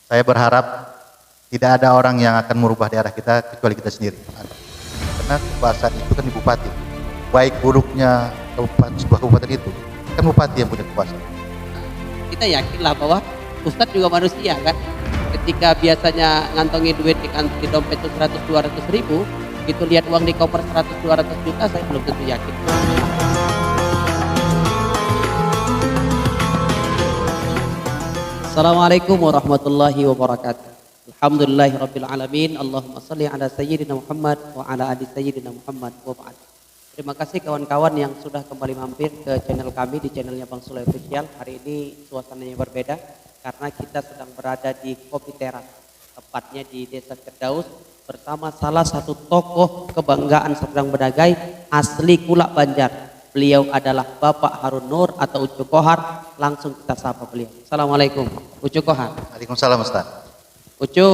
Saya berharap tidak ada orang yang akan merubah daerah kita kecuali kita sendiri. Karena kekuasaan itu kan di bupati. Baik buruknya sebuah kabupaten itu, kan bupati yang punya kekuasaan. Kita yakinlah bahwa Ustadz juga manusia kan. Ketika biasanya ngantongi duit di dompet itu 100-200 ribu, itu lihat uang di koper 100-200 juta, saya belum tentu yakin. Assalamualaikum warahmatullahi wabarakatuh. Alhamdulillahirabbil alamin. Allahumma shalli ala sayyidina Muhammad wa ala ali sayyidina Muhammad wa ba'd. Terima kasih kawan-kawan yang sudah kembali mampir ke channel kami di channelnya Bang Sule Official. Hari ini suasananya berbeda karena kita sedang berada di Kopi Teras, tepatnya di Desa Cerdaus, bersama salah satu tokoh kebanggaan Serdang Bedagai asli Kulak Banjar. Beliau adalah Bapak Harun Nur atau Ucu Kohar. Langsung kita sapa beliau. Assalamualaikum Ucu Kohar. Waalaikumsalam Ustaz. Ucu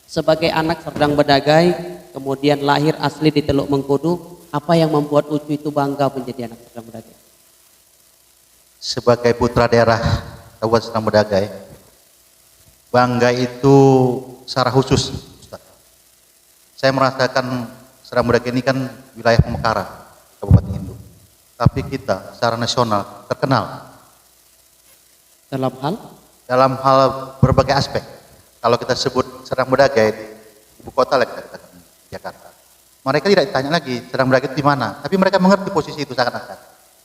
sebagai anak Serdang Bedagai, kemudian lahir asli di Teluk Mengkudu, apa yang membuat Ucu itu bangga menjadi anak Serdang Bedagai? Sebagai putra daerah Kabupaten Serdang Bedagai, bangga itu secara khusus, Ustaz. Saya merasakan Serdang Bedagai ini kan wilayah pemekaran Kabupaten Induk. Tapi kita secara nasional terkenal dalam hal berbagai aspek. Kalau kita sebut Serdang Bedagai di ibu kota lah, kita katakan Jakarta. Mereka tidak ditanya lagi Serdang Bedagai itu di mana, tapi mereka mengerti posisi itu seakan-akan.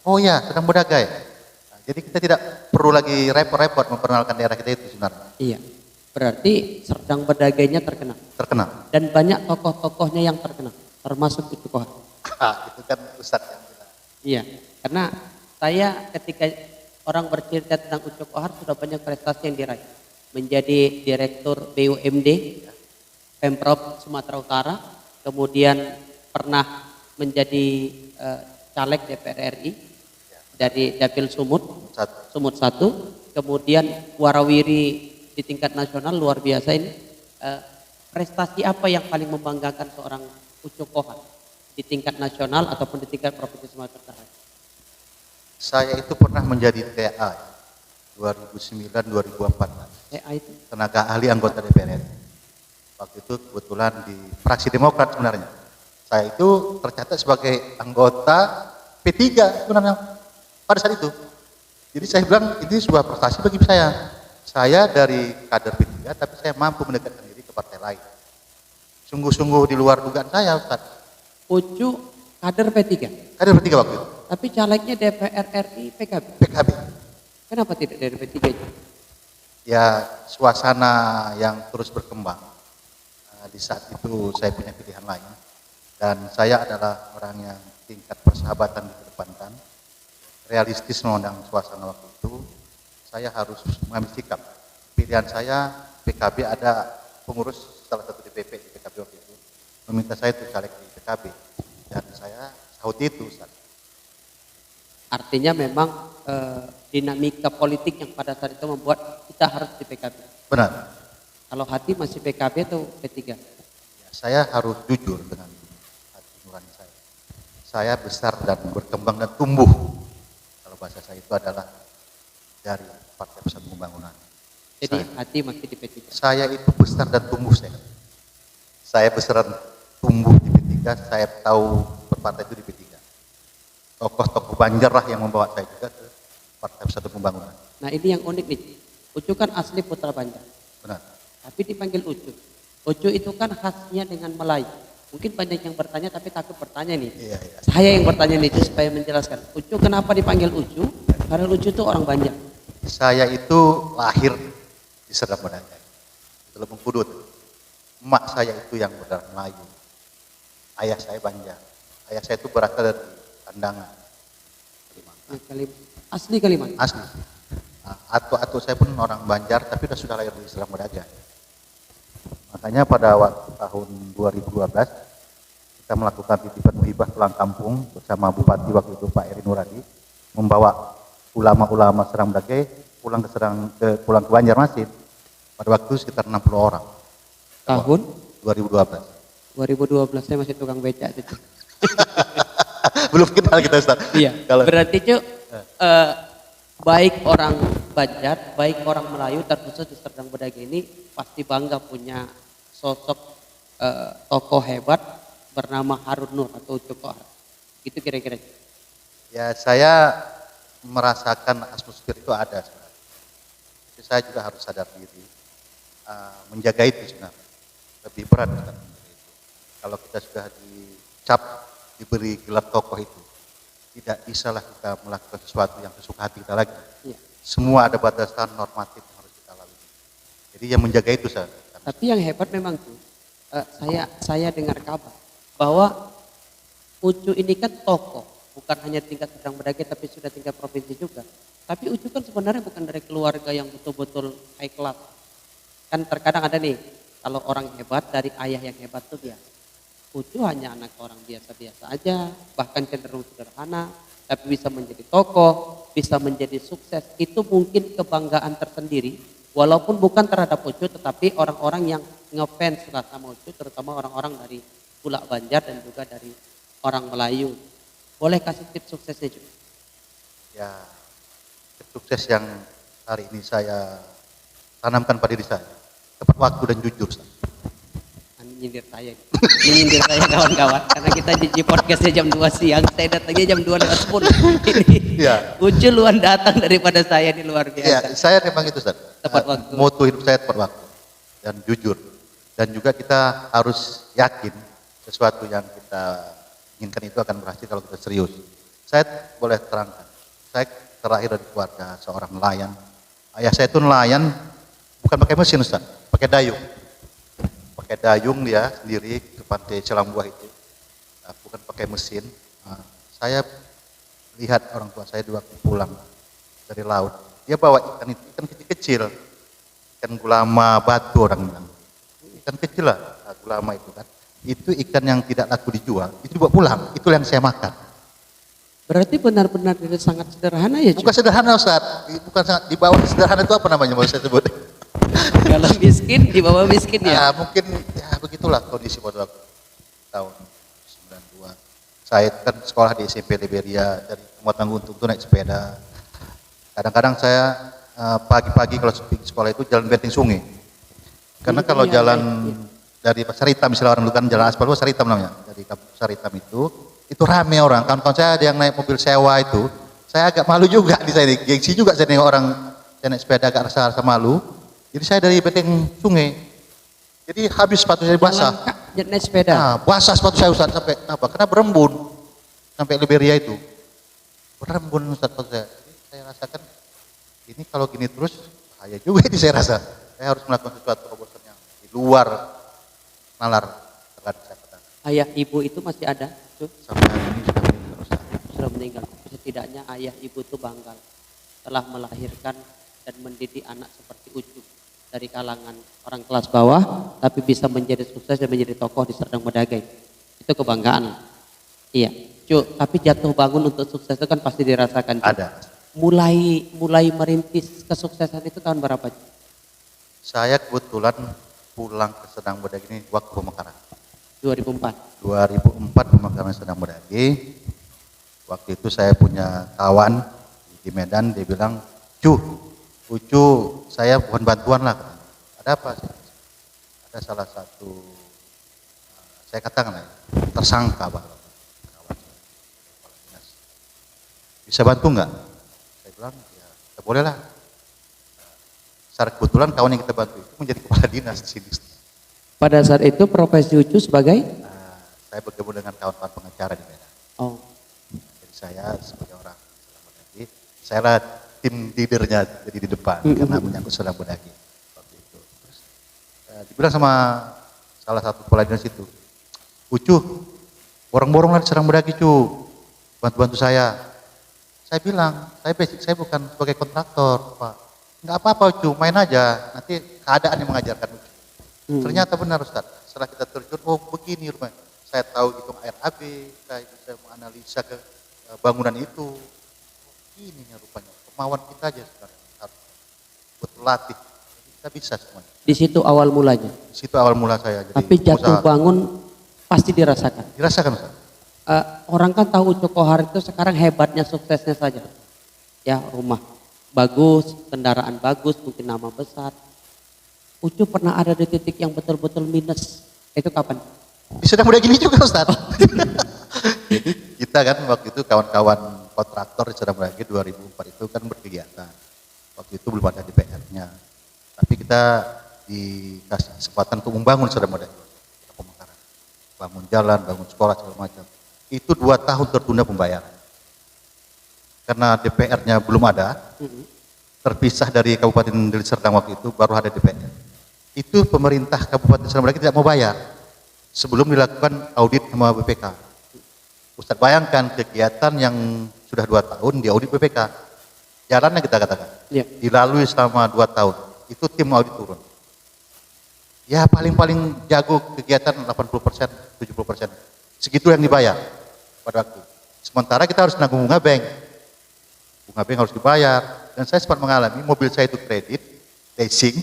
Oh ya, Serdang Bedagai. Nah, jadi kita tidak perlu lagi repot-repot memperkenalkan daerah kita itu sebenarnya. Iya. Berarti Serdang Bedagainya terkenal. Terkenal. Dan banyak tokoh-tokohnya yang terkenal, termasuk Ucu Kohar. Itu kan Ustadz yang bilang. Iya, karena saya ketika orang bercerita tentang Ucu Kohar sudah banyak prestasi yang diraih. Menjadi Direktur BUMD Pemprov Sumatera Utara, kemudian pernah menjadi caleg DPR RI dari Dapil Sumut 1, kemudian warawiri di tingkat nasional, luar biasa ini. Prestasi apa yang paling membanggakan seorang Ucu Kohar di tingkat nasional ataupun di tingkat provinsi Sumatera Utara? Saya itu pernah menjadi TA 2009-2014. TA itu? Tenaga ahli anggota DPR RI. Waktu itu kebetulan di fraksi Demokrat sebenarnya. Saya itu tercatat sebagai anggota P3 sebenarnya pada saat itu. Jadi saya bilang ini sebuah prestasi bagi saya. Saya dari kader P3 tapi saya mampu mendekatkan diri ke partai lain. Sungguh-sungguh di luar dugaan saya, Ustaz. Ucu kader P3? Kader P3 waktu itu. Tapi calegnya DPR RI PKB? PKB. Kenapa tidak dari P3 itu? Ya suasana yang terus berkembang. Di saat itu saya punya pilihan lain. Dan saya adalah orang yang tingkat persahabatan dikedepankan. Realistis memandang suasana waktu itu. Saya harus mengambil sikap. Pilihan saya PKB, ada pengurus salah satu DPP di PKB waktu itu meminta saya untuk caleg di PKB. Dan saya sahut itu, Ustaz. Artinya memang dinamika politik yang pada saat itu membuat kita harus di PKB. Benar. Kalau hati masih PKB atau P3? Ya, saya harus jujur dengan hati nurani saya. Saya besar dan berkembang dan tumbuh. Kalau bahasa saya itu adalah dari Partai Persatuan Pembangunan. Jadi hati masih di P3? Saya itu besar dan tumbuh. Saya besar dan tumbuh di P3. Saya tahu berpartai itu di P3. Tokoh-tokoh Banjar lah yang membawa saya juga ke Partai Persatuan Pembangunan. Nah ini yang unik nih. Ucu kan asli putra Banjar. Benar. Tapi dipanggil Ucu. Ucu itu kan khasnya dengan Melayu. Mungkin banyak yang bertanya tapi takut bertanya nih. Iya. Saya yang bertanya nih supaya menjelaskan. Ucu kenapa dipanggil Ucu? Karena Ucu itu orang Banjar. Saya itu lahir di Serdang Bedagai, di Teluk Mengkudu. Emak saya itu yang berdarah Melayu. Ayah saya Banjar. Ayah saya itu berasal dari Kandangan, Kalimantan. Asli Kalimantan? Asli. Atu saya pun orang Banjar, tapi sudah lahir di Serdang Bedagai. Makanya pada tahun 2012 kita melakukan titipan muhibah pulang kampung bersama Bupati waktu itu Pak Eri Nuradi, membawa ulama-ulama Serdang Bedagai pulang ke Banjarmasin pada waktu sekitar 60 orang. Tahun 2012. 2012 saya masih tukang becak itu. Belum kenal kita, Ustaz. Iya. Berarti baik orang Banjar, baik orang Melayu terkhusus di Serdang Bedagai ini pasti bangga punya sosok tokoh hebat bernama Harun Nur atau Ucu Kohar. Gitu kira-kira. Ya, saya merasakan atmosfer itu ada sebenarnya. Tapi saya juga harus sadar diri, menjaga itu sebenarnya. Lebih berat Ustaz, menjaga itu. Kalau kita sudah dicap, diberi gelar tokoh itu, tidak bisalah kita melakukan sesuatu yang sesuka hati kita lagi. Iya. Semua ada batasan normatif yang harus kita lalui. Jadi yang menjaga itu saya. Tapi yang hebat memang tuh, saya dengar kabar bahwa Ucu ini kan tokoh, bukan hanya tingkat Serdang Bedagai tapi sudah tingkat provinsi juga. Tapi Ucu kan sebenarnya bukan dari keluarga yang betul-betul high class. Kan terkadang ada nih, kalau orang hebat dari ayah yang hebat tuh biasa. Ucu hanya anak orang biasa-biasa aja, bahkan cenderung sederhana, tapi bisa menjadi tokoh, bisa menjadi sukses. Itu mungkin kebanggaan tersendiri, walaupun bukan terhadap Ucu, tetapi orang-orang yang ngefans sama Ucu, terutama orang-orang dari Pulau Banjar dan juga dari orang Melayu. Boleh kasih tips suksesnya juga? Ya, tips sukses yang hari ini saya tanamkan pada diri saya. Tepat waktu dan jujur. Ustaz. Nyindir saya, menyindir saya kawan-kawan, karena kita di podcastnya jam 2 siang, saya datangnya jam 2:10. Ini Ya. Ucu luan datang daripada saya, ini luar Ya, biasa. saya memang itu Ustaz. Tepat waktu. Moto hidup saya tepat waktu dan jujur. Dan juga kita harus yakin sesuatu yang kita inginkan itu akan berhasil kalau kita serius. Saya boleh terangkan, saya terakhir dari keluarga seorang nelayan. Ayah saya itu nelayan, bukan pakai mesin Ustaz, pakai dayung. Pakai dayung dia sendiri ke pantai Celambuah itu, bukan pakai mesin. Saya lihat orang tua saya waktu pulang dari laut, dia bawa ikan itu, ikan kecil-kecil, ikan gulama batu orang bilang, ikan kecil lah, gulama itu kan. Itu ikan yang tidak laku dijual, itu dibawa pulang, itu yang saya makan. Berarti benar-benar itu sangat sederhana ya, Bukan sederhana Ustaz, bukan sangat, di bawah sederhana itu apa namanya mau saya sebut? Kalau miskin di bawah miskin ya. Mungkin ya begitulah kondisi pada waktu tahun 92. Saya kan sekolah di SMP Liberia, dari Tanggung untuk naik sepeda. Kadang-kadang saya pagi-pagi kalau sekolah itu jalan benteng sungai. Karena kalau jalan dari Pasar Hitam, misalnya orang dulu kan jalan aspal Pasar Hitam namanya. Dari Pasar Hitam itu rame orang. Kawan-kawan saya ada yang naik mobil sewa itu, saya agak malu juga di sana, gengsi juga saya nengok orang saya naik sepeda agak rasa malu. Jadi saya dari benteng sungai, jadi habis sepatu saya basah. Naik sepeda. Basah sepatu saya Ustaz sampai apa? Karena berembun sampai Liberia itu, berembun Ustaz sepatu saya. Jadi saya rasakan ini kalau gini terus bahaya juga ini saya rasa. Saya harus melakukan sesuatu terobosan yang di luar nalar terhadap kesehatan. Ayah ibu itu masih ada? Sampai hari ini sudah meninggal Ustaz. Sudah meninggal. Setidaknya ayah ibu itu bangga telah melahirkan dan mendidik anak seperti Ucu. Dari kalangan orang kelas bawah, tapi bisa menjadi sukses dan menjadi tokoh di Serdang Bedagai. Itu kebanggaan. Iya, Cuk, tapi jatuh bangun untuk sukses itu kan pasti dirasakan. Cuk. Ada. Mulai merintis kesuksesan itu tahun berapa? Cuk? Saya kebetulan pulang ke Serdang Bedagai ini waktu pemekaran. 2004. 2004 pemekaran Serdang Bedagai. Waktu itu saya punya kawan di Medan, dia bilang, Ucu, saya bukan bantuan lah. Ada apa? Ada salah satu, saya katakan ya, tersangka Pak. Bisa bantu nggak? Saya bilang, ya boleh lah. Secara kebetulan kawan yang kita bantu itu menjadi kepala dinas di sini. Pada saat itu profesi Ucu sebagai? Saya bergabung dengan kawan-kawan pengacara di Medan. Oh. Jadi saya sebagai orang saya lah tim leadernya jadi di depan karena menyangkut Serdang Bedagai waktu itu. Terus dibilang sama salah satu kepala dinas itu, Ucu, borong-borong lah di Serdang Bedagai bantu-bantu saya. Saya bilang, saya bukan sebagai kontraktor Pak. Enggak apa-apa Ucu, main aja, nanti keadaan yang mengajarkan Ucu. Ternyata benar Ustaz, setelah kita terjun, oh begini rumahnya. Saya tahu hitung air AB, saya bisa menganalisa ke bangunan itu. Ini rupanya kemauan kita aja sekarang harus berlatih, kita bisa semuanya. Di situ awal mulanya. Di situ awal mula saya. Jadi tapi jatuh bangun pasti dirasakan. Dirasakan Ustaz. Orang kan tahu Ucu Kohar itu sekarang hebatnya suksesnya saja. Ya rumah bagus, kendaraan bagus, mungkin nama besar. Ucu pernah ada di titik yang betul-betul minus. Itu kapan? Sudah mulai gini juga Ustaz. Jadi kita kan waktu itu kawan-kawan kontraktor di Sedang Meragi 2004 itu kan berkegiatan. Waktu itu belum ada DPR-nya. Tapi kita dikasih kesempatan untuk membangun Sedang Meragi. Pemekaran. Bangun jalan, bangun sekolah, segala macam. Itu 2 tahun tertunda pembayaran. Karena DPR-nya belum ada, terpisah dari Kabupaten Deli Serdang waktu itu, baru ada DPR. Itu pemerintah Kabupaten Sedang Meragi tidak mau bayar sebelum dilakukan audit sama BPK. Ustadz bayangkan kegiatan yang sudah 2 tahun di audit BPK, jalannya kita katakan, dilalui selama 2 tahun, itu tim audit turun. Ya paling-paling jago kegiatan 80%, 70%, segitu yang dibayar pada waktu. Sementara kita harus nanggung bunga bank harus dibayar, dan saya sempat mengalami mobil saya itu kredit, leasing,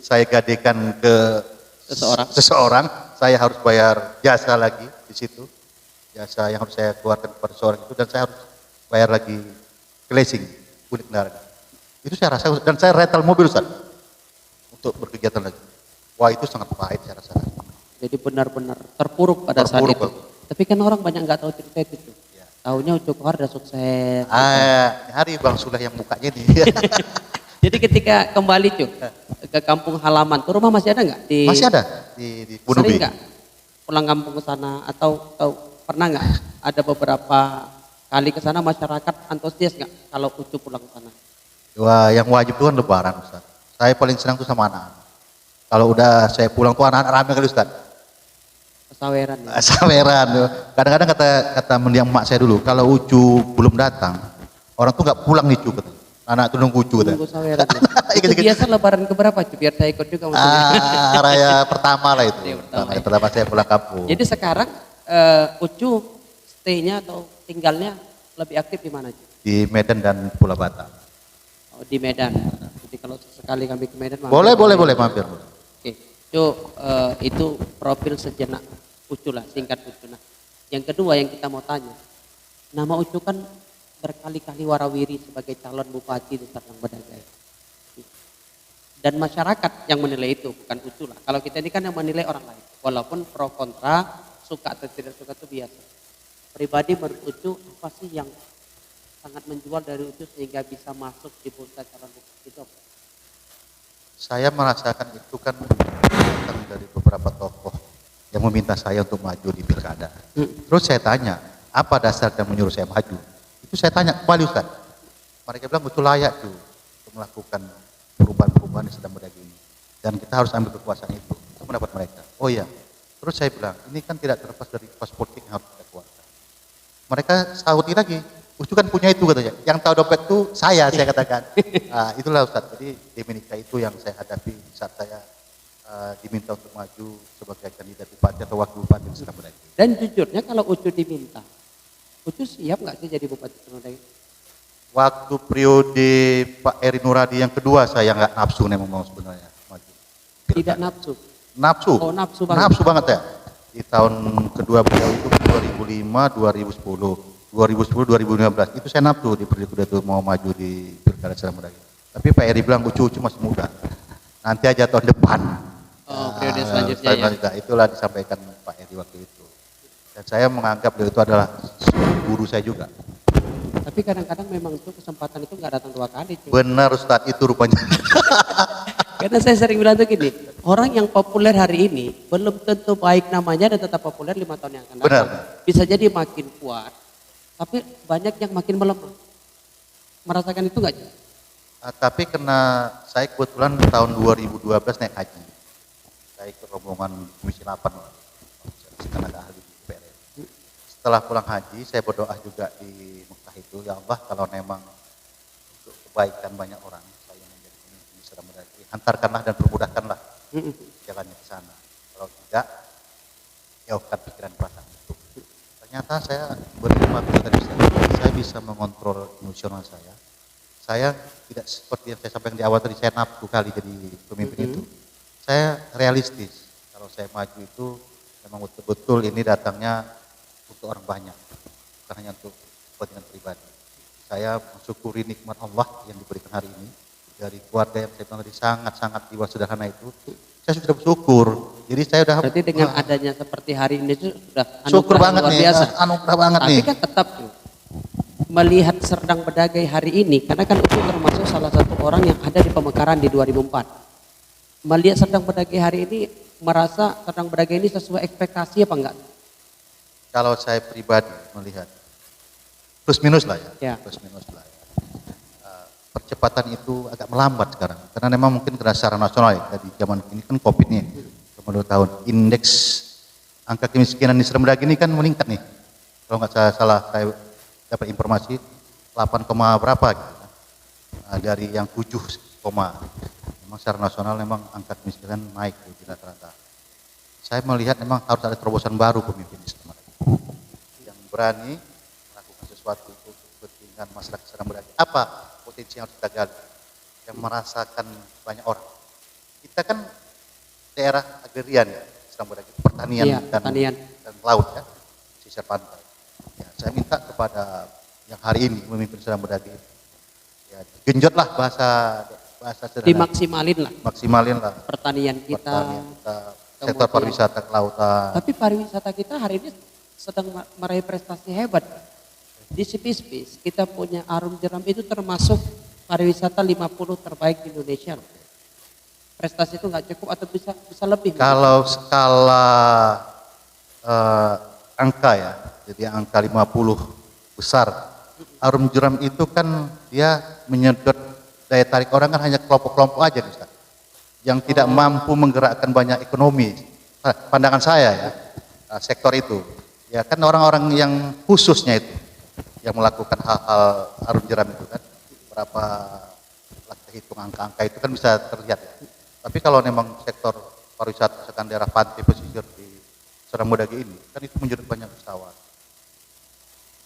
saya gadekan ke seseorang, saya harus bayar jasa lagi di situ, jasa yang harus saya keluarkan kepada seseorang itu, dan saya harus bayar lagi ke leasing unit kendaraan. Itu saya rasa, dan saya rental mobil Ustaz untuk berkegiatan lagi. Wah itu sangat pahit saya rasa. Jadi benar-benar terpuruk pada saat itu. Tapi kan orang banyak nggak tahu cerita itu. Ya. Tahunya Ucu Kohar udah sukses. Hari Bang Suleh yang mukanya nih. Jadi ketika kembali Cuk ke kampung halaman, tuh rumah masih ada nggak? Masih ada di Bunubi. Sering nggak pulang kampung ke sana atau pernah nggak ada beberapa kali ke sana masyarakat antusias nggak kalau Ucu pulang ke sana? Wah, yang wajib itu kan Lebaran Ustaz. Saya paling senang tuh sama anak-anak. Kalau udah saya pulang tuh anak-anak rame kali Ustaz. Saweran. Ya? Saweran. Kadang-kadang kata mendiang emak saya dulu, kalau Ucu belum datang, orang tuh nggak pulang nih Cu. Anak tuh nunggu Ucu. Nunggu saweran. Ya. Itu biasa Lebaran keberapa Cu? Biar saya ikut juga maksudnya. Raya pertama lah itu. Pertama saya pulang kampung. Jadi sekarang Ucu stay-nya atau tinggalnya lebih aktif di mana Cu? Di Medan dan Pulau Batam. Oh, di Medan. Jadi kalau sekali kami ke Medan boleh mampir. Oke, Cu, itu profil sejenak Ucu lah, singkat Ucu. Nah, yang kedua yang kita mau tanya, nama Ucu kan berkali-kali warawiri sebagai calon bupati di Serdang Bedagai. Dan masyarakat yang menilai itu, bukan Ucu lah. Kalau kita ini kan yang menilai orang lain. Walaupun pro kontra, suka atau tidak suka itu biasa. Pribadi menurut Ucu, apa sih yang sangat menjual dari Ucu sehingga bisa masuk di bursa calon bupati itu? Saya merasakan itu kan datang dari beberapa tokoh yang meminta saya untuk maju di pilkada. Terus saya tanya, apa dasar dan menyuruh saya maju? Itu saya tanya kembali Ustaz. Mereka bilang betul layak tuh untuk melakukan perubahan-perubahan di Sedang Bedagai ini. Dan kita harus ambil kekuasaan itu. Itu pendapat mereka. Oh iya. Terus saya bilang, ini kan tidak terlepas dari kos politik yang harus kita keluarkan. Mereka sahuti lagi. Ucu kan punya itu katanya. Yang tahu dompet itu saya katakan. Nah, itulah Ustaz. Jadi dinamika itu yang saya hadapi saat saya diminta untuk maju sebagai kandidat bupati atau wakil bupati di Sedang Bedagai. Dan jujurnya kalau Ucu diminta, Ucu siap nggak sih jadi bupati Sedang Bedagai? Waktu periode Pak Eri Nuradi yang kedua saya nggak nafsu memang sebenarnya maju. Tidak nafsu. Nafsu. Oh nafsu banget. Nafsu banget ya. Di tahun kedua beliau itu 2005, 2010. 2010-2015 itu saya nafsu di periode itu mau maju di pilkada Sedang Bedagai. Tapi Pak Eri bilang Ucu masih muda, nanti aja tahun depan. Oh periode selanjutnya ya. Itulah disampaikan Pak Eri waktu itu. Dan saya menganggap beliau itu adalah guru saya juga. Tapi kadang-kadang memang itu kesempatan itu nggak datang 2 kali. Cuy. Benar Ustadz itu rupanya. Karena saya sering bilang tuh gini, orang yang populer hari ini belum tentu baik namanya dan tetap populer 5 tahun yang akan datang. Benar. Bisa jadi makin kuat. Tapi banyak yang makin melemah. Merasakan itu nggak? Tapi karena saya kebetulan tahun 2012 naik haji. Saya ikut rombongan Komisi 8. Tenaga ahli di DPR. Setelah pulang haji, saya berdoa juga di Mekah itu, ya Allah kalau memang untuk kebaikan banyak orang, saya menjadi pemimpin di Sedang Bedagai, antarkanlah dan permudahkanlah jalannya ke sana. Kalau tidak, jauhkan pikiran perasaan itu. Ternyata saya berterima kasih tadi saya bisa mengontrol emosional saya. Saya tidak seperti yang saya sampaikan di awal tadi, saya nafsu kali jadi pemimpin itu. Saya realistis. Kalau saya maju itu memang betul-betul ini datangnya untuk orang banyak, bukan hanya untuk kepentingan pribadi. saya mensyukuri nikmat Allah yang diberikan hari ini dari keluarga yang saya bilang tadi sangat-sangat jiwa sederhana itu. Saya sudah bersyukur. Jadi saya udah Berarti dengan adanya seperti hari ini itu sudah syukur anugerah banget luar nih, biasa. anugerah banget Tapi nih. kan tetap tuh, melihat Serdang Bedagai hari ini, karena kan itu termasuk salah satu orang yang ada di pemekaran di 2004. Melihat Serdang Bedagai hari ini, merasa Serdang Bedagai ini sesuai ekspektasi apa enggak? Kalau saya pribadi melihat plus minus lah Ya. ya, plus minus lah. Percepatan itu agak melambat sekarang karena memang mungkin karena secara nasional ya, di zaman ini kan COVID nih, selama 2 tahun indeks angka kemiskinan di Serdang Bedagai ini kan meningkat nih. Kalau nggak salah saya dapat informasi 8, berapa gitu. Nah, dari yang 7, memang secara nasional memang angka kemiskinan naik di rata-rata. Saya melihat memang harus ada terobosan baru pemimpin di Serdang Bedagai yang berani melakukan sesuatu untuk kepentingan masyarakat Serdang Bedagai. Apa potensi yang harus kita gali, yang merasakan banyak orang. Kita kan daerah agrarian ya, Serdang Bedagai, pertanian, Iya, pertanian dan laut ya, sisir pantai. Ya, saya minta kepada yang hari ini memimpin Serdang Bedagai, ya genjotlah bahasa sederhana, dimaksimalin lah maksimalin lah pertanian kita, sektor kemudian pariwisata kelautan. tapi pariwisata kita hari ini sedang meraih prestasi hebat. Di Space kita punya Arum Jeram itu termasuk pariwisata 50 terbaik di Indonesia. Prestasi itu nggak cukup atau bisa lebih? Kalau skala angka ya, jadi angka 50 besar. Arum Jeram itu kan dia menyedot daya tarik orang kan hanya kelompok-kelompok aja Ustaz, yang tidak mampu menggerakkan banyak ekonomi. Pandangan saya ya, sektor itu. Ya kan orang-orang yang khususnya itu yang melakukan hal-hal Arum Jeram itu kan, berapa kita hitung angka-angka itu kan bisa terlihat ya. Tapi kalau memang sektor pariwisata misalkan daerah pantai pesisir di Serdang Bedagai ini kan itu menjadi banyak wisatawan.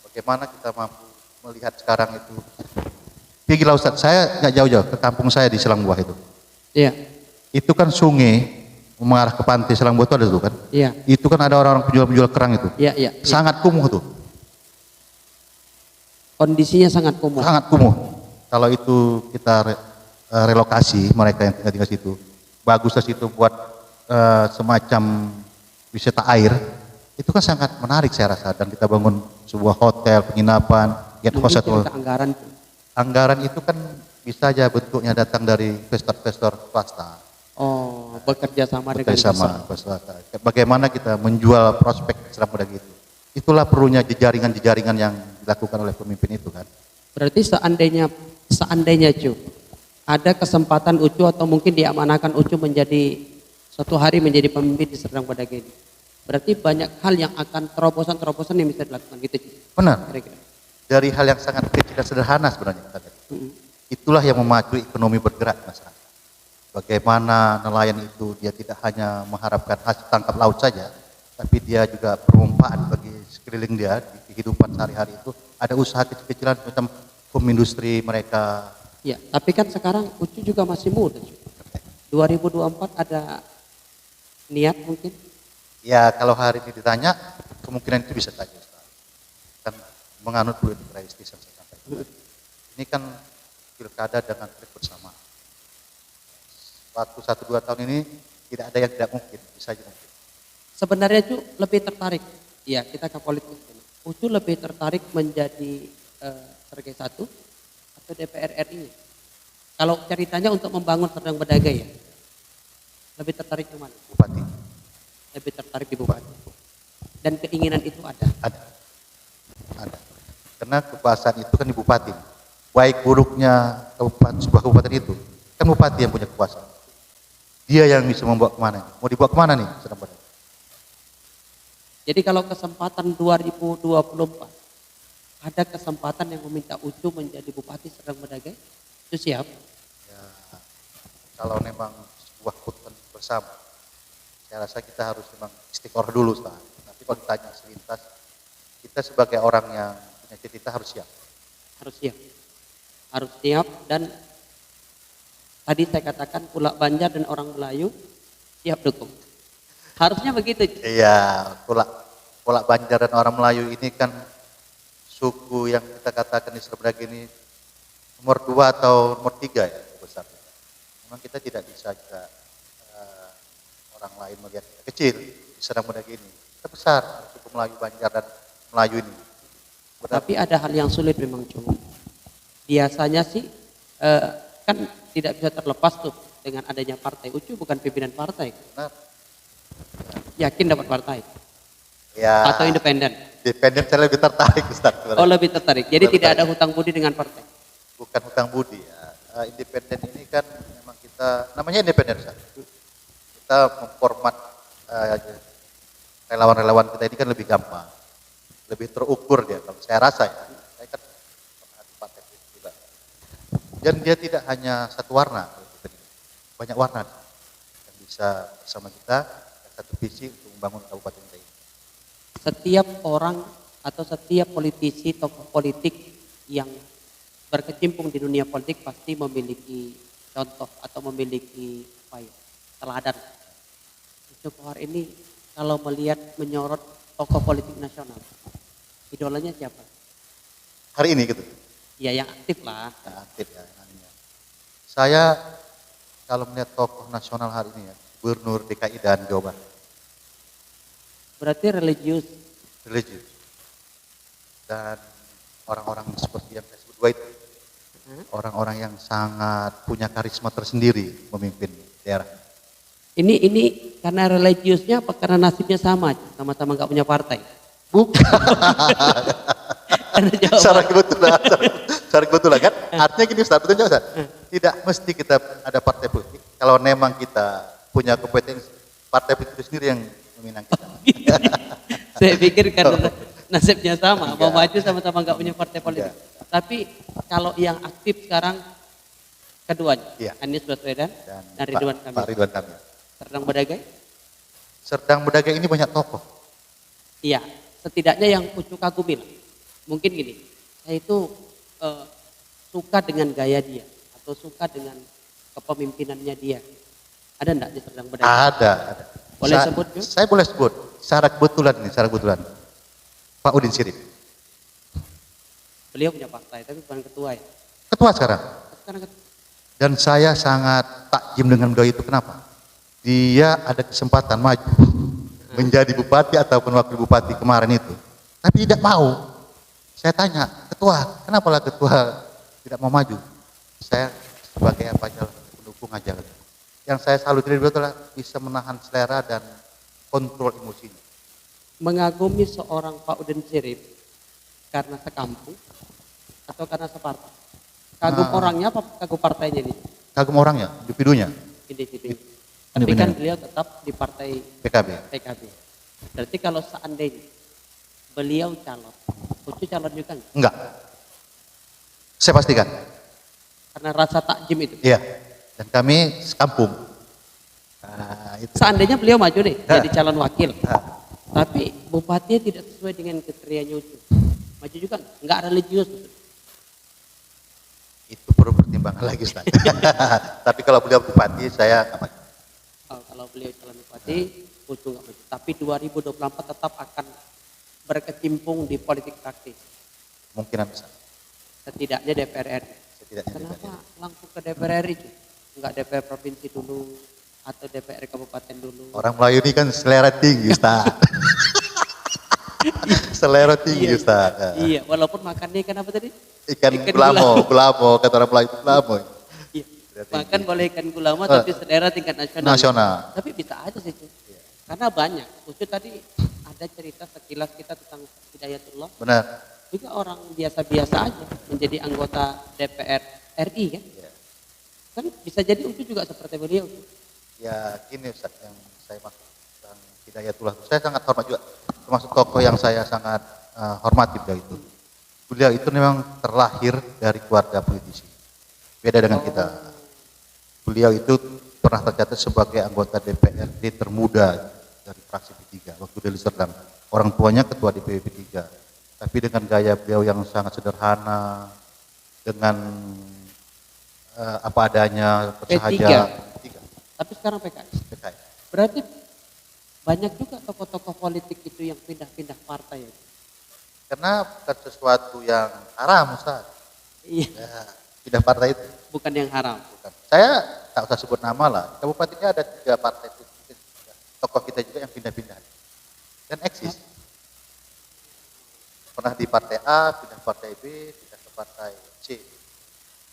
Bagaimana kita mampu melihat sekarang itu? Pergilah Ustaz, saya nggak jauh-jauh ke kampung saya di Selangbuah itu. Iya. Itu kan sungai mengarah ke pantai Selangbuah itu ada tuh kan. Iya. Itu kan ada orang-orang penjual-penjual kerang itu. Iya, iya. Sangat kumuh tuh. Kondisinya sangat kumuh. Sangat kumuh. Kalau itu kita relokasi mereka yang tinggal di situ, baguslah situ buat semacam wisata air, itu kan sangat menarik saya rasa. Dan kita bangun sebuah hotel, penginapan, get host atau anggaran. Anggaran itu kan bisa aja bentuknya datang dari investor-investor swasta. Oh, bekerja sama dengan Bekerjasama swasta. Bagaimana kita menjual prospek Serdang Bedagai itu? Itulah perlunya jejaringan-jejaringan yang dilakukan oleh pemimpin itu kan. Berarti seandainya Cu, ada kesempatan Ucu atau mungkin diamanahkan Ucu menjadi suatu hari menjadi pemimpin di Serdang Bedagai ini. Berarti banyak hal yang akan terobosan-terobosan yang bisa dilakukan gitu. Benar. Kira-kira. Dari hal yang sangat kecil dan sederhana sebenarnya. Itulah yang memacu ekonomi bergerak masyarakat. Bagaimana nelayan itu dia tidak hanya mengharapkan hasil tangkap laut saja, tapi dia juga bermanfaat bagi sekeliling dia di kehidupan sehari-hari itu. Ada usaha kecil-kecilan macam home industri mereka. Ya, tapi kan sekarang Ucu juga masih muda. 2024 ada niat mungkin? Ya kalau hari ini ditanya, kemungkinan itu bisa saja. Kan menganut dulu realistis yang saya sampaikan. Ini kan pilkada dengan trik bersama. Waktu 1-2 tahun ini tidak ada yang tidak mungkin, bisa aja mungkin. Sebenarnya Cu lebih tertarik, ya kita ke politik. Ucu lebih tertarik menjadi sebagai satu atau DPR RI? Kalau ceritanya untuk membangun Serdang Bedagai ya, lebih tertarik ke mana? Bupati. Lebih tertarik di bupati. Dan keinginan itu ada. Ada. Karena kekuasaan itu kan di bupati. Baik buruknya sebuah kabupaten itu, kan bupati yang punya kekuasaan. Dia yang bisa membawa kemana. Mau dibawa kemana nih Serdang Bedagai? Jadi kalau kesempatan 2024, ada kesempatan yang meminta Ucu menjadi bupati Serdang Bedagai, itu siap? Ya, kalau memang sebuah keputusan bersama, saya rasa kita harus memang istiqoroh dulu, Ustaz. Tapi kalau ditanya selintas, kita sebagai orang yang punya cita harus siap. Harus siap. Harus siap dan tadi saya katakan Pulak Banjar dan orang Melayu siap dukung. Harusnya begitu. Iya, Pulak Banjar dan orang Melayu ini kan suku yang kita katakan di Serdang ini nomor 2 atau nomor 3 ya besar. Memang kita tidak bisa juga orang lain melihat kita kecil di Serdang Bedagai ini. Kita besar, suku Melayu Banjar dan Melayu ini. Tapi ada hal yang sulit memang cuma. Biasanya sih kan tidak bisa terlepas tuh dengan adanya partai. Ucu bukan pimpinan partai. Benar. Yakin dapat partai? Ya. Atau independen? Independen saya lebih tertarik Ustaz. Oh lebih tertarik. Jadi tidak ada hutang budi dengan partai? Bukan hutang budi ya. Independen ini kan memang kita namanya independen Ustaz. Kita memformat relawan-relawan kita ini kan lebih gampang, lebih terukur dia. Kalau saya rasa ya, saya kan pernah di partai juga. Dan dia tidak hanya satu warna, banyak warna yang bisa bersama kita satu visi untuk membangun kabupaten kita ini. Setiap orang atau setiap politisi, tokoh politik yang berkecimpung di dunia politik pasti memiliki contoh atau memiliki teladan. Johar ini kalau melihat menyorot tokoh politik nasional, idolanya siapa? Hari ini gitu. Ya yang aktif lah. Yang aktif ya. Saya kalau melihat tokoh nasional hari ini ya, Gubernur DKI dan Jawa Barat. Berarti religius. Dan orang-orang seperti yang saya sebut dua itu. Orang-orang yang sangat punya karisma tersendiri memimpin daerah. Ini karena religiusnya apa karena nasibnya sama-sama nggak punya partai? Bukan. Secara kebetulan kan, artinya gini Ustaz, betul Ustaz? Tidak mesti kita ada partai politik, kalau memang kita punya kompetensi, partai politik itu sendiri yang meminang kita. Saya pikir karena nasibnya sama, mau maju sama-sama nggak punya partai politik. Tapi kalau yang aktif sekarang keduanya, Anies Baswedan dan Ridwan Kamil. Pak Ridwan Kamil. Serdang Bedagai? Serdang Bedagai ini banyak tokoh. Iya, setidaknya yang Ucu kagumi lah. Mungkin gini, saya itu suka dengan gaya dia atau suka dengan kepemimpinannya dia. Ada enggak di Serdang Bedagai? Ada. Boleh sebut? Saya boleh sebut. Secara kebetulan. Pak Udin Sirip. Beliau punya partai, tapi bukan ketua ya? Ketua sekarang. Sekarang ketua. Dan saya sangat takjim dengan beliau itu. Kenapa? Dia ada kesempatan maju menjadi bupati ataupun wakil bupati kemarin itu, tapi tidak mau. Saya tanya, ketua, kenapa lah ketua tidak mau maju? Saya sebagai apa aja pendukung aja. Yang saya salut dari beliau adalah bisa menahan selera dan kontrol emosinya. Mengagumi seorang Pak Udin Sirip karena sekampung atau karena separtai? Kagum orangnya apa kagum partainya ini? Kagum orangnya, individunya. Tapi kan beliau tetap di partai PKB. Berarti kalau seandainya beliau calon, Ucu calon juga enggak? Enggak. Saya pastikan. Karena rasa takjim itu. Iya. Dan kami sekampung. Nah, itu. Seandainya beliau maju nih jadi calon wakil. Tapi bupatinya tidak sesuai dengan kriterianya Ucu. Maju juga enggak religius. Itu perlu pertimbangan lagi Ustaz. Tapi kalau beliau bupati saya enggak maju. Kalau beliau calon bupati, Ucu enggak maju. Tapi 2024 tetap akan berkecimpung di politik praktis. Mungkinan besar. Setidaknya DPR RI. Kenapa langsung ke DPR RI? Enggak DPR provinsi dulu atau DPR kabupaten dulu? Orang Melayu ini kan selera tinggi Ustaz. Selera tinggi Ustaz. Iya, walaupun makannya ikan apa tadi? Ikan gulamo, kata orang Melayu gulamo. Iya. Makan boleh ikan gulamo tapi selera tingkat nasional. Tapi bisa aja sih. Karena banyak. Ucu tadi ada cerita sekilas kita tentang Hidayatullah. Benar. Juga orang biasa-biasa aja menjadi anggota DPR RI kan? Kan bisa jadi Ucu juga seperti beliau. Ya gini Ustaz yang saya maksud tentang Hidayatullah. Saya sangat hormat juga. Termasuk tokoh yang saya sangat hormati beliau itu. Beliau itu memang terlahir dari keluarga politisi. Beda dengan kita. Beliau itu pernah tercatat sebagai anggota DPRD termuda dari fraksi P3 waktu di Serdang. Orang tuanya ketua DPW P3. Tapi dengan gaya beliau yang sangat sederhana, dengan apa adanya, bersahaja. P3. Tapi sekarang PKS. PKS. Berarti banyak juga tokoh-tokoh politik itu yang pindah-pindah partai. Karena bukan sesuatu yang haram, Ustaz. Iya, Ya, pindah partai itu bukan yang haram. bukan. Saya tak usah sebut nama lah. Kabupaten ini ada 3 partai itu. Tokoh kita juga yang pindah-pindah. Dan eksis. Pernah di partai A, pindah partai B, pindah ke partai C.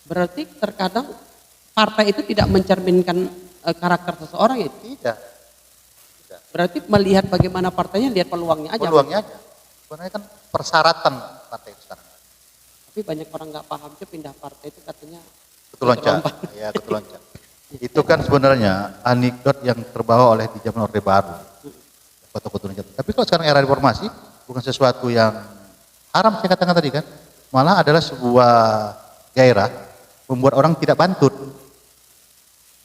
Berarti terkadang partai itu tidak mencerminkan karakter seseorang ya. Tidak. Tidak. Berarti melihat bagaimana partainya, lihat peluangnya aja. Peluangnya aja. Sebenarnya kan persyaratan partai itu sekarang. Tapi banyak orang nggak paham tuh pindah partai itu katanya Ketuloncat. Ya, ketuloncat. Itu kan sebenarnya anekdot yang terbawa oleh di zaman Orde Baru. Foto ketuloncat. Tapi kalau sekarang era reformasi, bukan sesuatu yang haram saya katakan tadi kan. Malah adalah sebuah gairah membuat orang tidak bantut.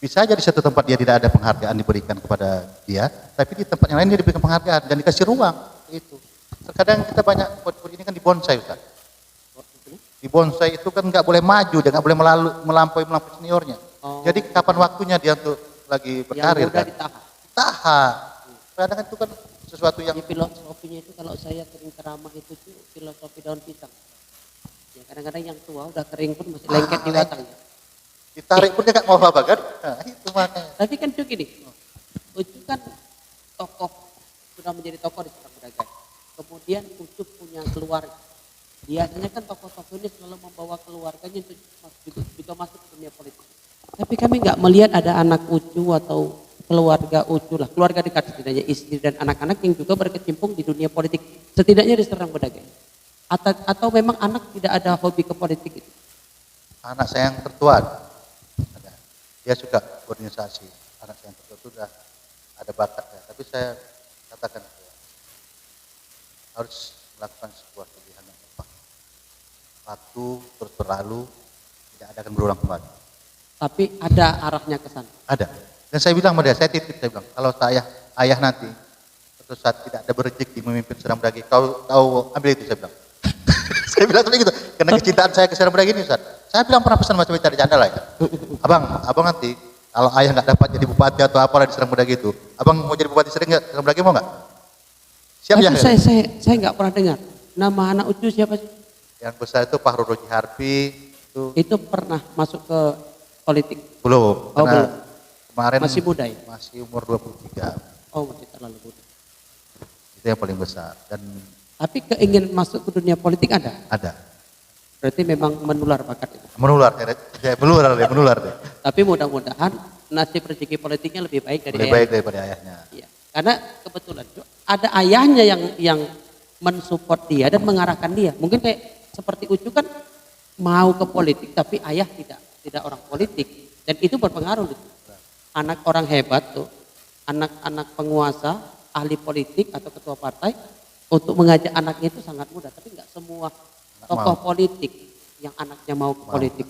Bisa aja di satu tempat dia tidak ada penghargaan diberikan kepada dia, tapi di tempat yang lain dia diberikan penghargaan dan dikasih ruang. Itu. Terkadang kita banyak pot-pot ini kan di bonsai, Ustaz. Di bonsai itu kan nggak boleh maju, dia nggak boleh melampaui seniornya. Oh. Jadi kapan waktunya dia untuk lagi berkarir yang muda kan? ditahan. Tahan. Kadang itu kan sesuatu yang Ya, filosofinya itu kalau saya sering ceramah itu tuh filosofi daun pisang. Ya kadang-kadang yang tua udah kering pun masih lengket di batangnya. ditarik pun dia nggak mau apa kan? Nah, itu makanya. Tapi kan tuh gini, Ucup kan tokoh, sudah menjadi tokoh di Serang Bedagai. Kemudian Ucup punya keluarga. Biasanya kan tokoh-tokoh ini selalu membawa keluarganya untuk juga masuk ke dunia politik. Tapi kami nggak melihat ada anak Ucu atau keluarga Ucu lah, keluarga dekat setidaknya istri dan anak-anak yang juga berkecimpung di dunia politik. Setidaknya di Serang Bedagai. Atau memang anak tidak ada hobi ke politik itu. Anak saya yang tertua ada. Dia suka organisasi. Anak saya yang tertua itu sudah ada bakatnya. Tapi saya katakan ya, harus melakukan sebuah pilihan yang tepat. Waktu terus berlalu, tidak ada akan berulang kembali. Tapi ada arahnya ke sana. Ada. Dan saya bilang sama dia, saya titip, saya bilang, kalau saya ayah nanti suatu saat tidak ada berrezeki memimpin Serang Bedagai, kau ambil itu, saya bilang. Saya bilang seperti itu, karena kecintaan saya ke Serang Bedagai ini, Ustaz. Saya bilang pernah pesan macam canda lah ya. Abang nanti kalau ayah nggak dapat jadi bupati atau apalah di Serang Bedagai itu, abang mau jadi bupati sering nggak? Serang Bedagai mau nggak? Siap ya? Tapi saya nggak pernah dengar. Nama anak Ucu siapa sih? Yang besar itu Pak Roji Harpi. Itu pernah masuk ke politik? Belum. Oh, belum. Kemarin Masih muda ya? Masih umur 23. Oh, masih terlalu muda. Itu yang paling besar. Dan Tapi keinginan masuk ke dunia politik ada? ada. Berarti memang menular bakat itu. Menular deh. Tapi mudah-mudahan nasib rezeki politiknya lebih baik dari Lebih baik daripada ayahnya. Iya. Karena kebetulan ada ayahnya yang mensupport dia dan mengarahkan dia. Mungkin kayak seperti Ucu kan mau ke politik tapi ayah tidak orang politik dan itu berpengaruh gitu. Anak orang hebat tuh, anak-anak penguasa, ahli politik atau ketua partai untuk mengajak anaknya itu sangat mudah. Tapi nggak semua tokoh politik yang anaknya mau ke politik.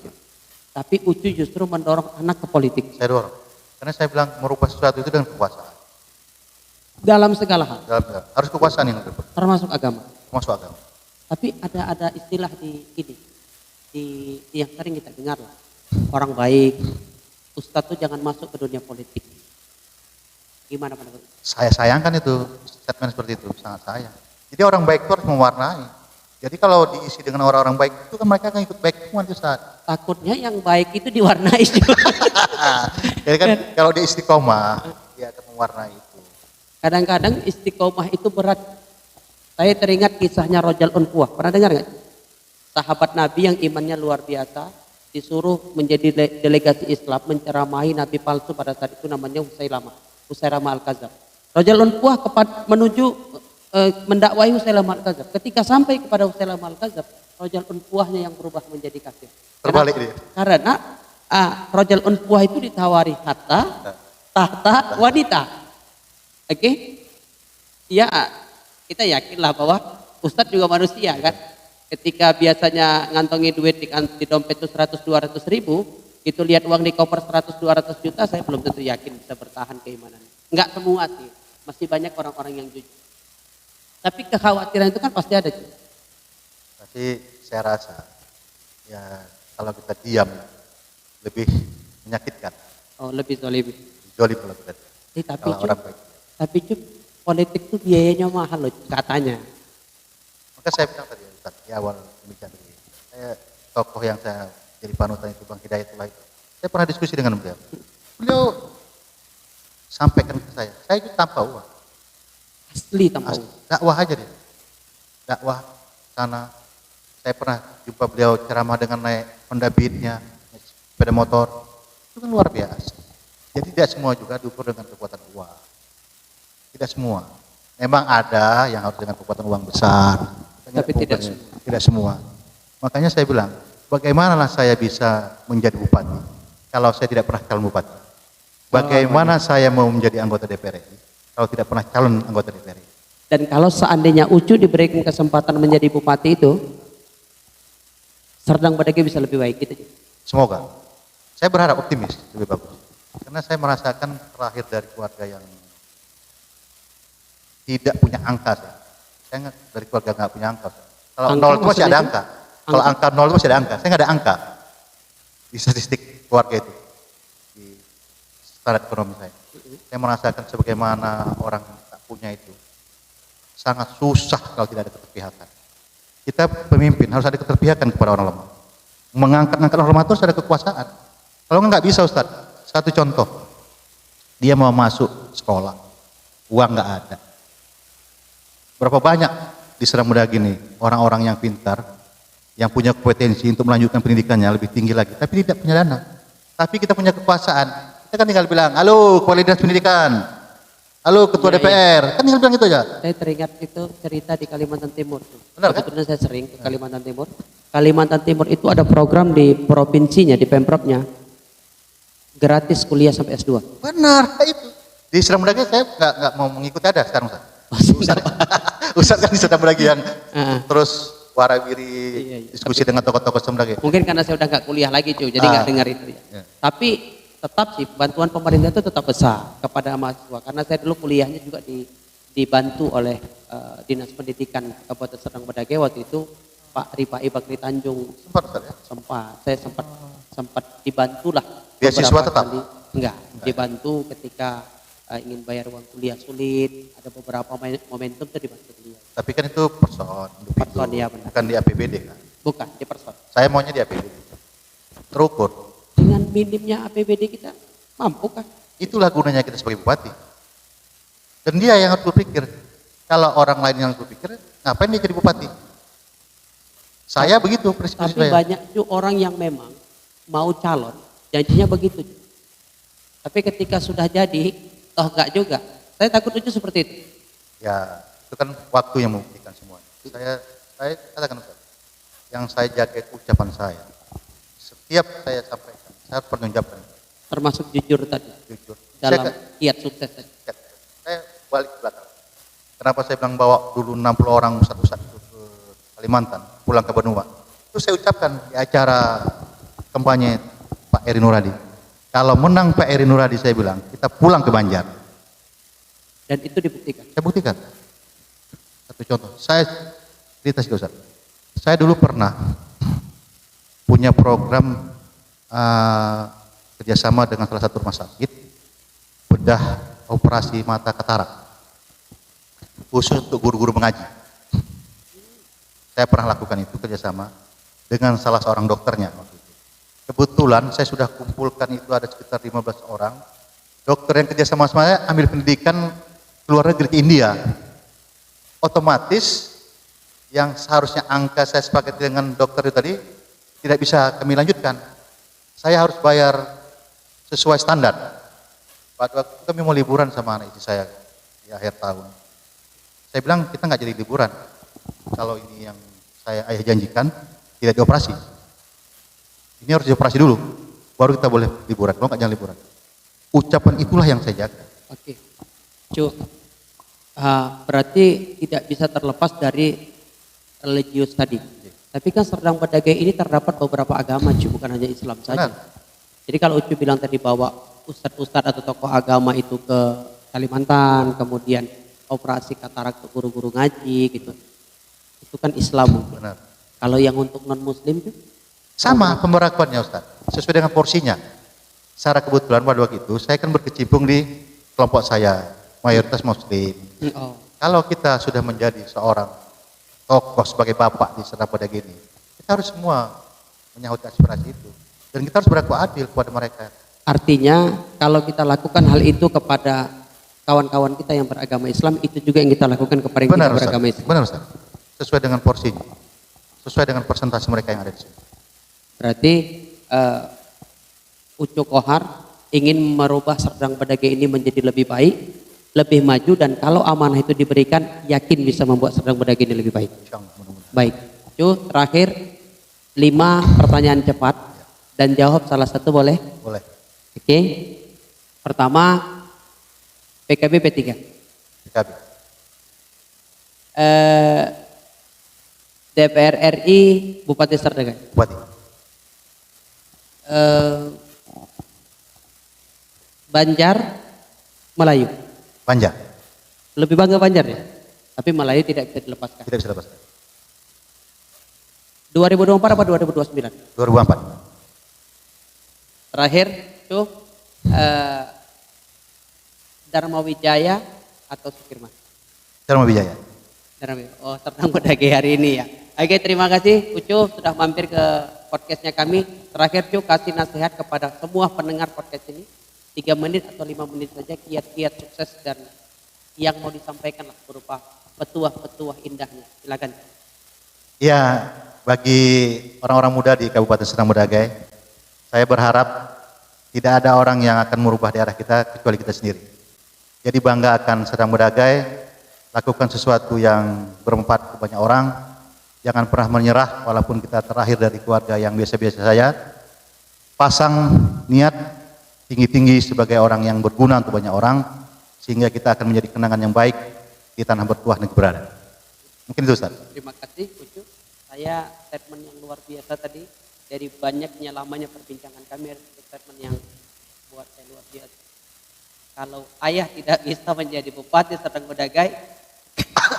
Tapi Ucu justru mendorong anak ke politik. Saya dorong. Karena saya bilang merubah sesuatu itu dengan kekuasaan. Dalam segala hal. Harus kekuasaan yang berperan. Termasuk agama. Termasuk agama. Tapi ada istilah di yang sering kita dengar lah. Orang baik, Ustadz tuh jangan masuk ke dunia politik. Gimana pendapat? Saya sayangkan itu statement seperti itu, sangat sayang. Jadi orang baik itu harus mewarnai. Jadi kalau diisi dengan orang-orang baik itu kan mereka akan ikut baik semua itu saat. Takutnya yang baik itu diwarnai juga. Jadi kan kalau dia istiqomah, dia akan mewarnai itu. Kadang-kadang istiqomah itu berat. Saya teringat kisahnya Rojal Unpuah. Pernah dengar nggak? Sahabat Nabi yang imannya luar biasa, disuruh menjadi delegasi Islam menceramahi Nabi palsu pada saat itu namanya Husailamah Al-Kadzab. Rojal Unpuah menuju mendakwahi Husailamah Al-Kadzab. Ketika sampai kepada Husailamah Al-Kadzab, Rojal Unpuahnya yang berubah menjadi kafir. Terbalik dia. Karena Rojal Unpuah itu ditawari tahta wanita. Oke? Ya, kita yakinlah bahwa Ustadz juga manusia kan. Ketika biasanya ngantongi duit di dompet itu 100-200 ribu, itu lihat uang di koper 100-200 juta, saya belum tentu yakin bisa bertahan keimanan. Enggak semua sih, masih banyak orang-orang yang jujur. Tapi kekhawatiran itu kan pasti ada. Tapi saya rasa, ya kalau kita diam lebih menyakitkan. Oh, lebih zolim. Jolim kalau kita. Tapi Cuk, politik tuh biayanya mahal loh katanya. Kan saya bilang tadi Ustaz, di awal pembicaraan ini, saya tokoh yang saya jadi panutan itu Bang Hidayatullah itu. Saya pernah diskusi dengan beliau. Beliau sampaikan ke saya itu tanpa uang. Asli tanpa uang. Dakwah aja dia. Dakwah sana. Saya pernah jumpa beliau ceramah dengan naik Honda Beat-nya, sepeda motor. Itu kan luar biasa. Jadi tidak semua juga diukur dengan kekuatan uang. Tidak semua. Memang ada yang harus dengan kekuatan uang besar. Tapi tidak semua. Tidak semua. Makanya saya bilang, bagaimana saya bisa menjadi bupati kalau saya tidak pernah calon bupati? Bagaimana saya mau menjadi anggota DPR RI kalau tidak pernah calon anggota DPR RI? Dan kalau seandainya Ucu diberikan kesempatan menjadi bupati itu, Serdang Bedagai bisa lebih baik gitu. Semoga. Saya berharap optimis lebih bagus. Karena saya merasakan terakhir dari keluarga yang tidak punya angka. Saya dari keluarga nggak punya angka. Kalau Angka 0 itu masih ada maksudnya angka. Kalau angka 0 itu masih ada angka. Saya nggak ada angka di statistik keluarga itu, di standar ekonomi saya. Saya merasakan sebagaimana orang tak punya itu sangat susah kalau tidak ada keterpihakan. Kita pemimpin harus ada keterpihakan kepada orang lemah. Mengangkat orang lemah terus ada kekuasaan. Kalau nggak bisa Ustaz, satu contoh, dia mau masuk sekolah, uang nggak ada. Berapa banyak di Serdang Bedagai ini orang-orang yang pintar, yang punya kompetensi untuk melanjutkan pendidikannya lebih tinggi lagi, tapi tidak punya dana. Tapi kita punya kekuasaan, kita kan tinggal bilang, halo Kepala Dinas Pendidikan, halo Ketua DPR, kan tinggal bilang gitu aja. Saya teringat itu cerita di Kalimantan Timur. Benar, kan? Sebetulnya saya sering ke Kalimantan Timur. Kalimantan Timur itu ada program di provinsinya, di Pemprovnya, gratis kuliah sampai S2. Benar, itu. Di Serdang Bedagai saya nggak mau mengikuti ada sekarang Ustaz. Ustaz kan di Serdang Bedagai yang terus warawiri diskusi dengan tokoh-tokoh Serdang Bedagai. Mungkin karena saya udah nggak kuliah lagi cuy, jadi nggak dengar itu. Tapi tetap sih bantuan pemerintah itu tetap besar kepada mahasiswa. Karena saya dulu kuliahnya juga dibantu oleh Dinas Pendidikan Kabupaten Serdang Bedagai waktu itu Pak Ripai Bakri Tanjung. Sempat Ustaz ya? Saya sempat dibantu lah. Beasiswa tetap? Enggak, dibantu ketika ingin bayar uang kuliah sulit, ada beberapa momentum itu dibantu beliau. Tapi kan itu person, Ya, benar. bukan di APBD kan? Bukan, di person. Saya maunya di APBD. Terukur. Dengan minimnya APBD kita, mampu kan? Itulah gunanya kita sebagai bupati. Dan dia yang harus berpikir. Kalau orang lain yang harus berpikir, ngapain dia jadi bupati? Saya begitu, prinsip Tapi saya. banyak juga orang yang memang mau calon, janjinya begitu. Tapi ketika sudah jadi, toh enggak juga. Saya takut itu seperti itu. Ya, itu kan waktu yang membuktikan semua. Saya katakan Ustaz, yang saya jaga itu ucapan saya. Setiap saya sampaikan, saya harus pertanggungjawabkan. Termasuk jujur tadi. Jujur. Dalam kiat sukses tadi. Saya balik ke belakang. Kenapa saya bilang bawa dulu 60 orang ustaz-ustaz itu ke Kalimantan, pulang ke Benua. Itu saya ucapkan di acara kampanye Pak Eri Nuradi. Kalau menang Pak Eri Nuradi, saya bilang, kita pulang ke Banjar. Dan itu dibuktikan. Saya buktikan. Satu contoh, saya cerita sih Ustaz. Saya dulu pernah punya program kerjasama dengan salah satu rumah sakit bedah operasi mata katarak khusus untuk guru-guru mengaji. Saya pernah lakukan itu kerjasama dengan salah seorang dokternya waktu itu. Kebetulan saya sudah kumpulkan itu ada sekitar 15 orang dokter yang kerjasama sama saya ambil pendidikan keluar negeri ke India. Otomatis yang seharusnya angka saya sepakat dengan dokter itu tadi tidak bisa kami lanjutkan. Saya harus bayar sesuai standar. Pada waktu itu kami mau liburan sama anak istri saya di akhir tahun. Saya bilang kita nggak jadi liburan. Kalau ini yang saya ayah janjikan tidak dioperasi. Ini harus dioperasi dulu, baru kita boleh liburan. Kalau nggak jangan liburan. Ucapan itulah yang saya jaga. Oke, berarti tidak bisa terlepas dari religius tadi. Tapi kan Serdang Bedagai ini terdapat beberapa agama, bukan hanya Islam saja. Benar. Jadi kalau Ucu bilang tadi bahwa ustadz-ustadz atau tokoh agama itu ke Kalimantan, kemudian operasi katarak ke guru-guru ngaji gitu, itu kan Islam mungkin. Benar. Kalau yang untuk non Muslim itu Sama pemberlakuannya Ustaz, sesuai dengan porsinya. Secara kebetulan pada waktu itu saya kan berkecimpung di kelompok saya, mayoritas Muslim. Oh. Kalau kita sudah menjadi seorang tokoh, sebagai bapak di Serdang Bedagai ini, kita harus semua menyahut aspirasi itu. Dan kita harus berlaku adil kepada mereka. Artinya kalau kita lakukan hal itu kepada kawan-kawan kita yang beragama Islam, itu juga yang kita lakukan kepada yang Benar, tidak Ustaz. beragama Islam. Benar, Ustaz. Sesuai dengan porsinya. Sesuai dengan persentase mereka yang ada di sini. Berarti Ucu Kohar ingin merubah Serdang Bedagai ini menjadi lebih baik, lebih maju, dan kalau amanah itu diberikan, yakin bisa membuat Serdang Bedagai ini lebih baik. Insyaallah, mudah-mudahan. Baik, Ucu, terakhir 5 pertanyaan cepat dan jawab salah satu boleh? Boleh. Oke. Pertama, PKB P3. PKB. DPR RI Bupati Serdang. Bupati. Banjar Melayu. Banjar. Lebih bangga Banjar ya. Tapi Melayu tidak bisa dilepaskan. Tidak bisa lepaskan. 2024 apa 2029? 2004. Terakhir tuh Dharma Wijaya atau Sukirman? Dharma Wijaya. Oh, Serdang Bedagai hari ini ya. Oke, terima kasih Ucu sudah mampir ke podcastnya kami. Terakhir Ucu kasih nasihat kepada semua pendengar podcast ini. 3 menit atau 5 menit saja, kiat-kiat sukses dan yang mau disampaikan lah berupa petuah-petuah indahnya. Silakan. Ya, bagi orang-orang muda di Kabupaten Serdang Bedagai, saya berharap tidak ada orang yang akan merubah daerah kita kecuali kita sendiri. Jadi bangga akan Serdang Bedagai, lakukan sesuatu yang bermanfaat ke banyak orang. Jangan pernah menyerah walaupun kita terakhir dari keluarga yang biasa-biasa saja. Pasang niat tinggi-tinggi sebagai orang yang berguna untuk banyak orang, sehingga kita akan menjadi kenangan yang baik di tanah bertuah negeri berada. Mungkin itu, Ustaz. Terima kasih Ucu. Saya statement yang luar biasa tadi, dari banyaknya lamanya perbincangan kami, statement yang buat saya luar biasa. Kalau ayah tidak bisa menjadi bupati Serdang Bedagai,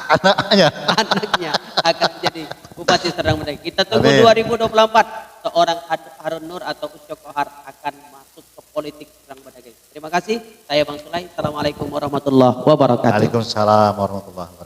anaknya akan menjadi bupati Serdang Bedagai. Kita tunggu. Amin. 2024 seorang Harun Nur atau Ucu Kohar akan masuk ke politik Serdang Bedagai. Terima kasih. Saya Bang Sulai. Assalamualaikum warahmatullahi wabarakatuh. Waalaikumsalam warahmatullahi wabarakatuh.